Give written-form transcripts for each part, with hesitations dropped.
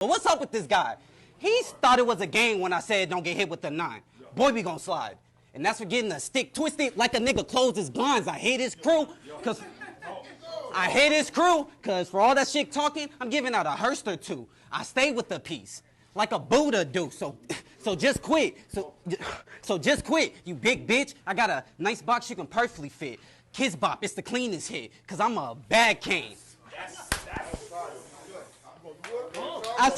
But what's up with this guy? He thought it was a game when I said don't get hit with the 9. Boy, we gonna slide. And that's for getting the stick twisted like a nigga closed his blinds. I hate his crew, cause for all that shit talking, I'm giving out a hearse or two. I stay with the peace, like a Buddha do. So just quit. So just quit, you big bitch. I got a nice box you can perfectly fit. Kids Bop, it's the cleanest hit, cause I'm a bad king. I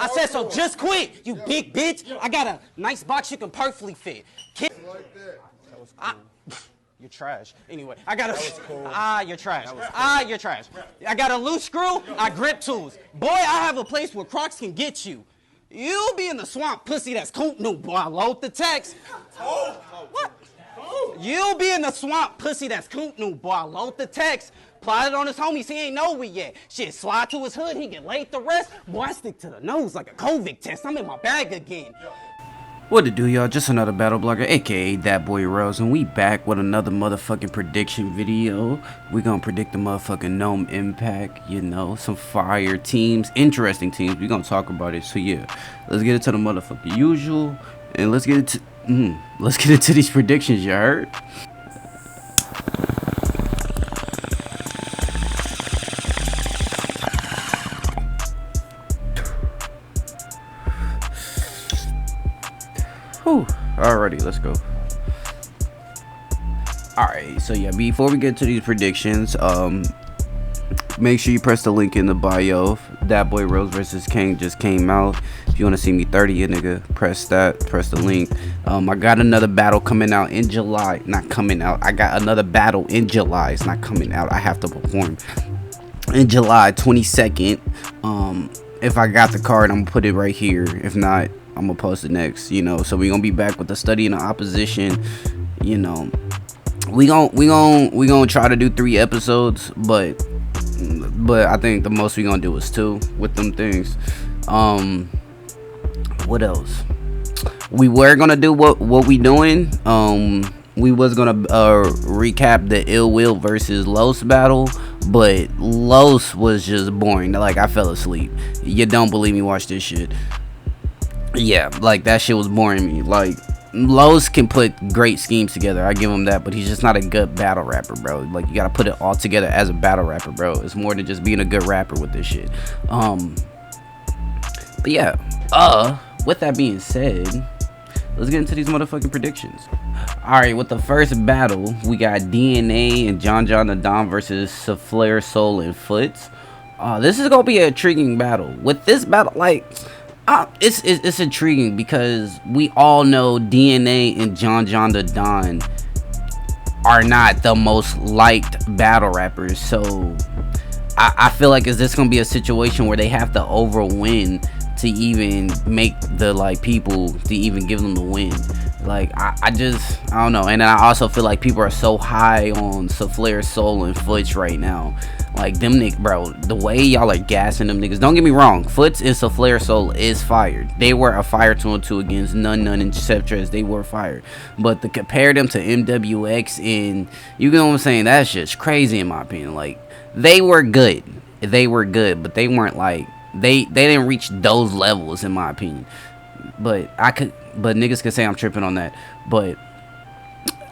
said, so just quit, you big bitch. I got a nice box you can perfectly fit. You're trash. Anyway, I got a... you're trash. You're trash. I got a loose screw, I grip tools. Boy, I have a place where Crocs can get you. You be in the swamp, pussy that's coot new, boy. I load the text. What? You be in the swamp, pussy that's coot new, boy. I load the text. Plotted on his homies, he ain't know we yet. Shit, slide to his hood, he get laid the rest. Boy, I stick to the nose like a COVID test. I'm in my bag again. What to do, y'all? Just another battle blogger, aka that boy Rose, and we back with another motherfucking prediction video. We gonna predict the motherfucking Nome impact, you know, some fire teams, interesting teams. We gonna talk about it. So yeah, let's get into the motherfucking usual, and let's get into these predictions. You heard? Whew. Alrighty, let's go. Alright, so yeah, before we get to these predictions, make sure you press the link in the bio. That Boy Rose versus King just came out. If you want to see me 30, nigga, press the link. I got another battle coming out in July. Not coming out. I got another battle in July. It's not coming out. I have to perform in July 22nd. If I got the card, I'm gonna put it right here. If not, I'm gonna post it next, you know. So we gonna be back with the study and the opposition, you know. We gonna try to do 3 episodes, but I think the most we gonna do is 2 with them things. What else? We were gonna do what we doing. We was gonna recap the Ill Will versus Los battle, but Los was just boring. Like, I fell asleep. You don't believe me? Watch this shit. Yeah, like, that shit was boring me. Like, Los can put great schemes together, I give him that, but he's just not a good battle rapper, bro. Like, you gotta put it all together as a battle rapper, bro. It's more than just being a good rapper with this shit. But yeah, with that being said, let's get into these motherfucking predictions. Alright, with the first battle, we got DNA and John the Don versus Souffleur Soul and Foots. This is gonna be an intriguing battle. With this battle, like, it's intriguing because we all know DNA and John the Don are not the most liked battle rappers. So I feel like, is this gonna be a situation where they have to overwin to even make the, like, people to even give them the win? Like, I don't know. And then I also feel like people are so high on Souffleur Soul and Foots right now. Like, them niggas, bro, the way y'all are gassing them niggas. Don't get me wrong, Foots and Souffleur Soul is fired. They were a fire 2-on-2 against None and Chef. They were fired. But to compare them to MWX and, you know what I'm saying, that's just crazy in my opinion. Like, they were good, but they weren't like, they didn't reach those levels in my opinion. But niggas could say I'm tripping on that. But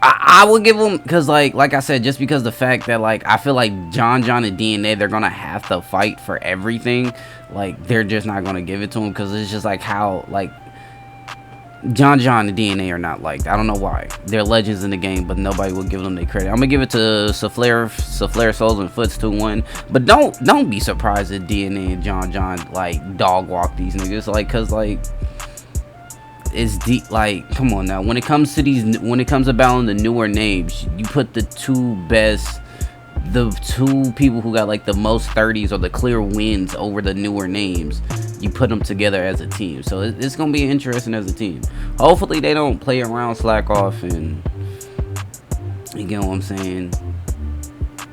I would give them, because like I said, just because the fact that, like, I feel like John and DNA, they're gonna have to fight for everything. Like, they're just not gonna give it to them, because it's just like how, like, John and DNA are not liked. I don't know why. They're legends in the game, but nobody will give them their credit. I'm gonna give it to Souffleur Souls and Foots 2-1. But don't be surprised if DNA and John like dog walk these niggas, like, cause like, it's deep. Like, come on now, when it comes to battling the newer names, you put the two people who got like the most 30s or the clear wins over the newer names, you put them together as a team. So it's gonna be interesting as a team. Hopefully they don't play around, slack off, and, you get what I'm saying,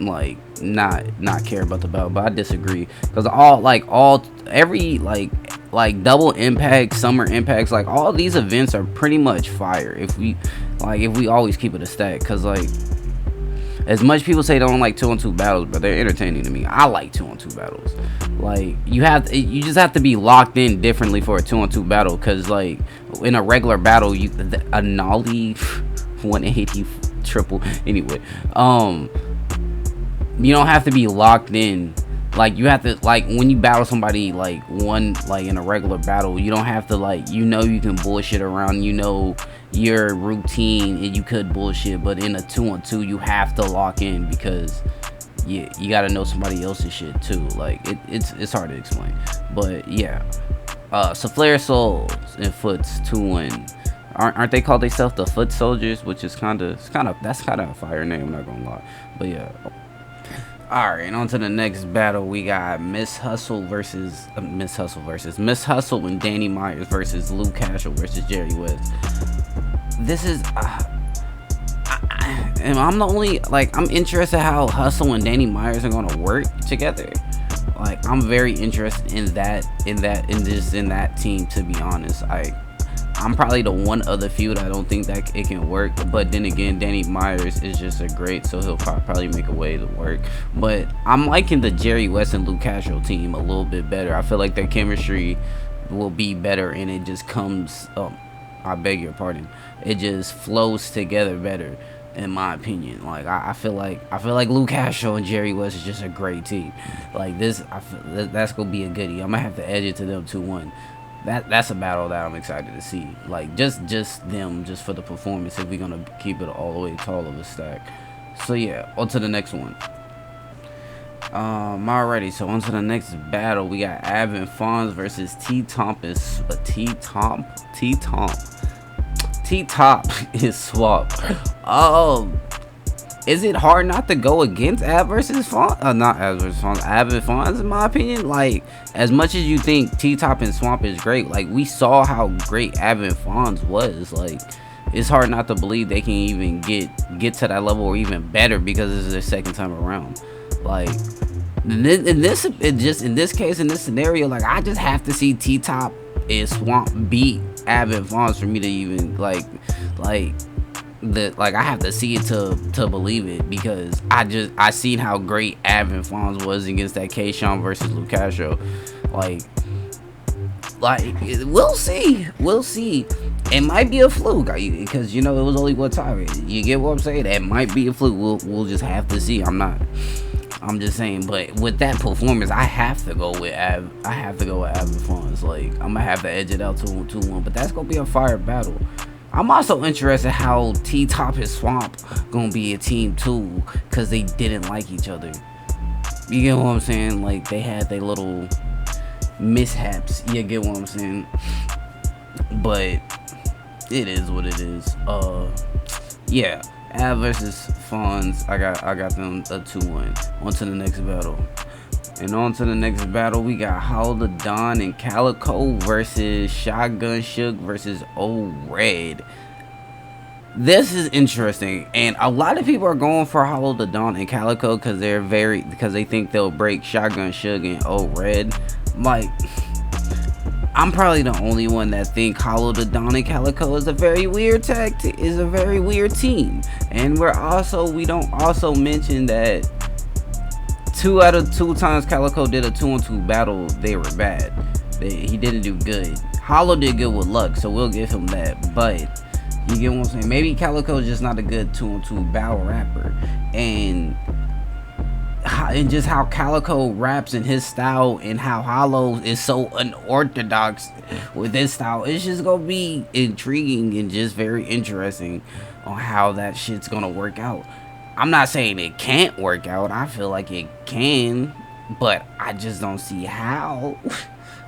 like, not care about the battle. But I disagree, because every double impact, summer impacts, like, all these events are pretty much fire if we always keep it a stack. Because, like, as much people say they don't like 2-on-2 battles, but they're entertaining to me. I like 2-on-2 battles. Like you just have to be locked in differently for a 2-on-2 battle, because like in a regular battle a nollie 180 triple anyway, you don't have to be locked in. Like you have to, like when you battle somebody like in a regular battle, you don't have to, like, you can bullshit around, your routine, and you could bullshit. But in a 2-on-2 you have to lock in, because you gotta know somebody else's shit too. Like it's hard to explain, but yeah. Souffleur Souls and Foots 2-1. Aren't they called themselves the Foot Soldiers, which is that's kind of a fire name, I'm not gonna lie. But yeah. Alright, and on to the next battle. We got Miss Hustle and Danny Myers versus Lou Cashel versus Jerry West. This is and I'm the only, like, I'm interested how Hustle and Danny Myers are gonna work together. Like, I'm very interested in that team, to be honest. I'm probably the one other feud I don't think that it can work, but then again, Danny Myers is just a great, so he'll probably make a way to work. But I'm liking the Jerry West and Lou Cashel team a little bit better. I feel like their chemistry will be better, and it just comes I beg your pardon, it just flows together better, in my opinion. Like I feel like Lou Cashel and Jerry West is just a great team. Like this, that's gonna be a goodie. I'm gonna have to edge it to them 2-1. That's a battle that I'm excited to see. Like just them, just for the performance, if we're gonna keep it all the way tall of a stack. So yeah, on to the next one. Alrighty, so on to the next battle. We got Avin Fonz versus T-Top is Swap. Is it hard not to go against Av versus Fonz? Not Av versus Fonz, Avin Fonz, in my opinion. Like, as much as you think T-Top and Swamp is great, like, we saw how great Avin Fonz was. Like, it's hard not to believe they can even get to that level, or even better, because this is their second time around. Like, in this case, in this scenario, like, I just have to see T-Top and Swamp beat Avin Fonz for me to even I have to see it to believe it, because I seen how great Avin Fonz was against that K-Shon versus Lou Castro. Like we'll see. It might be a fluke, because it was only one time. You get what I'm saying? It might be a fluke. We'll just have to see. I'm just saying, but with that performance, I have to go with Avin Fonz. Like, I'm gonna have to edge it out to 2-1, but that's gonna be a fire battle. I'm also interested how T-Top and Swamp gonna be a team too, because they didn't like each other. You get what I'm saying? Like, they had their little mishaps. You get what I'm saying? But it is what it is. Yeah. Av versus Fonz, I got them a 2-1. On to the next battle. And on to the next battle, we got Hollow the Don and Calico versus Shotgun Shook versus O-Red. This is interesting, and a lot of people are going for Hollow the Don and Calico because they think they'll break Shotgun Shook and O-Red. Like, I'm probably the only one that think Hollow the Don and Calico is a very weird team. And we don't also mention that 2 out of 2 times Calico did a 2-on-2 battle, they were bad. He didn't do good. Hollow did good with luck, so we'll give him that. But you get what I'm saying? Maybe Calico is just not a good 2-on-2 battle rapper. And just how Calico raps in his style, and how Hollow is so unorthodox with his style, it's just gonna be intriguing and just very interesting on how that shit's gonna work out. I'm not saying it can't work out. I feel like it can, but I just don't see how.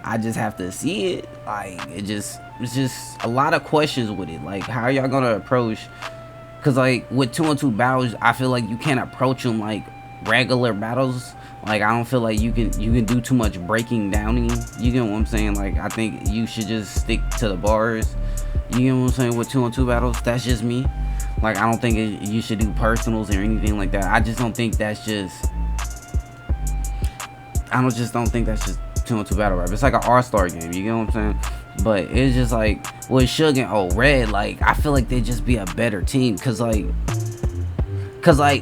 I just have to see it. Like, it's just a lot of questions with it. Like, how are y'all gonna approach? Because, like, with 2-on-2 battles, I feel like you can't approach them like regular battles. Like, I don't feel like you can do too much breaking downing. You get what I'm saying? Like, I think you should just stick to the bars. You get what I'm saying? With 2-on-2 battles, that's just me. Like, I don't think you should do personals or anything like that. I just don't think that's just 2-on-2 battle rap. It's like an all-star game. You get what I'm saying? But it's just like with Suge and O-Red, like, I feel like they'd just be a better team. Cause like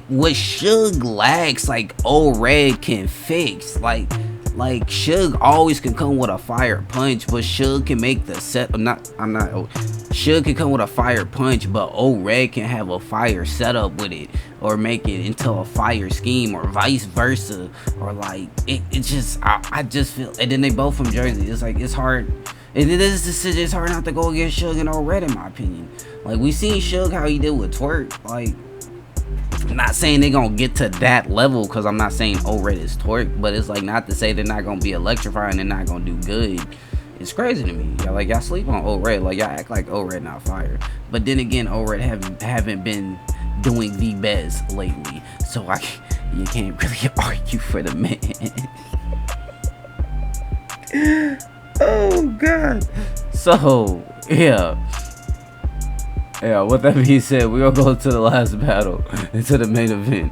what Suge lacks, like, O-Red can fix. Like Like Suge always can come with a fire punch, but Suge can make the set. Suge can come with a fire punch, but O-Red can have a fire setup with it, or make it into a fire scheme, or vice versa, or like it just I just feel. And then they both from Jersey. It's like it's hard. It's hard not to go against Suge and O-Red in my opinion. Like we seen Suge how he did with Twerk. Like I'm not saying they gonna get to that level, because I'm not saying O-Red is Twerk, but it's like not to say they're not gonna be electrifying, they're not gonna do good. It's crazy to me. Y'all sleep on O-Red. Like y'all act like O-Red not fire, but then again O-Red haven't been doing the best lately, so you can't really argue for the man. Oh god. So yeah, with that being said, we're gonna go to the last battle, into the main event.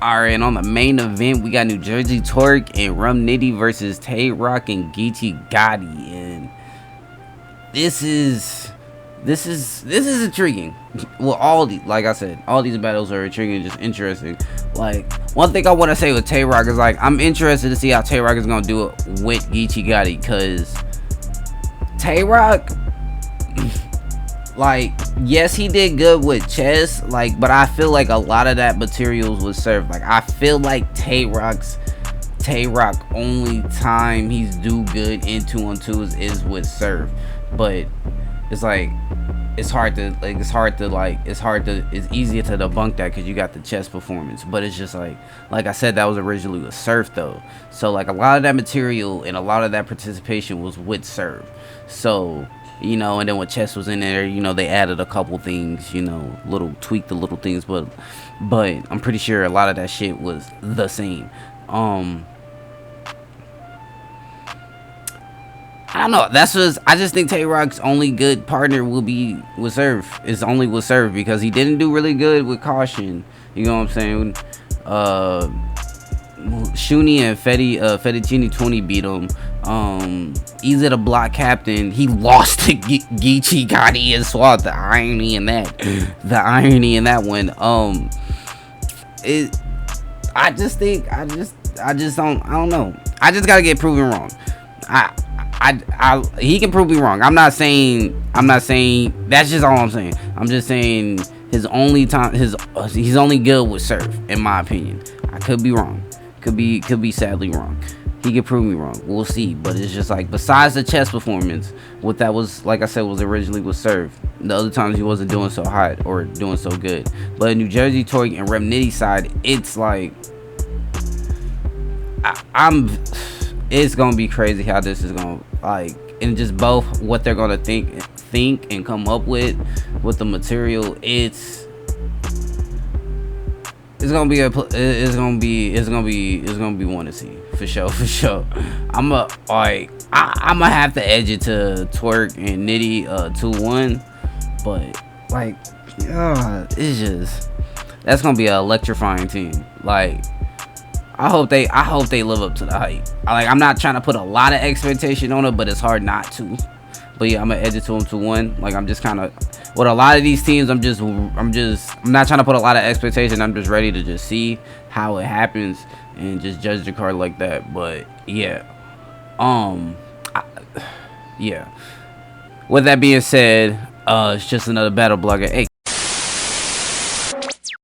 Alright, and on the main event, we got New Jersey Twerk and Rum Nitty versus Tay Rock and Geechee Gotti. And this is intriguing. Well, like I said, all these battles are intriguing, just interesting. Like, one thing I want to say with Tay Rock is, like, I'm interested to see how Tay Rock is gonna do it with Geechee Gotti, because Tay Rock, like, yes, he did good with chess, like, but I feel like a lot of that materials was served. Like, I feel like Tay Rock only time he's do good in 2-on-2s is with serve. But it's like it's easier to debunk that because you got the chess performance. But it's just like I said, that was originally with serve though. So like a lot of that material and a lot of that participation was with serve. So, you know, and then when chess was in there, you know, they added a couple things, you know, tweaked the little things, but I'm pretty sure a lot of that shit was the same. I don't know. I just think Tay Rock's only good partner will be with serve. Is only with serve, because he didn't do really good with caution. You know what I'm saying? Shuni and Fettuccine 20 beat him. Easy the block captain. He lost to Geechee Gotti and SWAT. The irony in that. One. I don't know. I just gotta get proven wrong. He can prove me wrong. I'm not saying that's just all I'm saying. I'm just saying he's only good with serve, in my opinion. I could be wrong. Could be sadly wrong. He could prove me wrong. We'll see. But it's just like, besides the chess performance, what that was, like I said, was originally with serve. The other times he wasn't doing so hot or doing so good. But in New Jersey Twerk and Rum Nitty side, it's like it's gonna be crazy how this is gonna, like, and just both what they're gonna think and come up with the material. It's gonna be one to see for sure. I'ma have to edge it to Twerk and Nitty 2-1, but like, it's just, that's gonna be an electrifying team. Like, I hope they live up to the hype. Like, I'm not trying to put a lot of expectation on it, but it's hard not to. But yeah, I'm gonna edge it to them 2-1. Like, I'm just kind of, with a lot of these teams, I'm not trying to put a lot of expectation. I'm just ready to just see how it happens and just judge the card like that. But yeah, yeah. With that being said, it's just another battle blogger. Hey.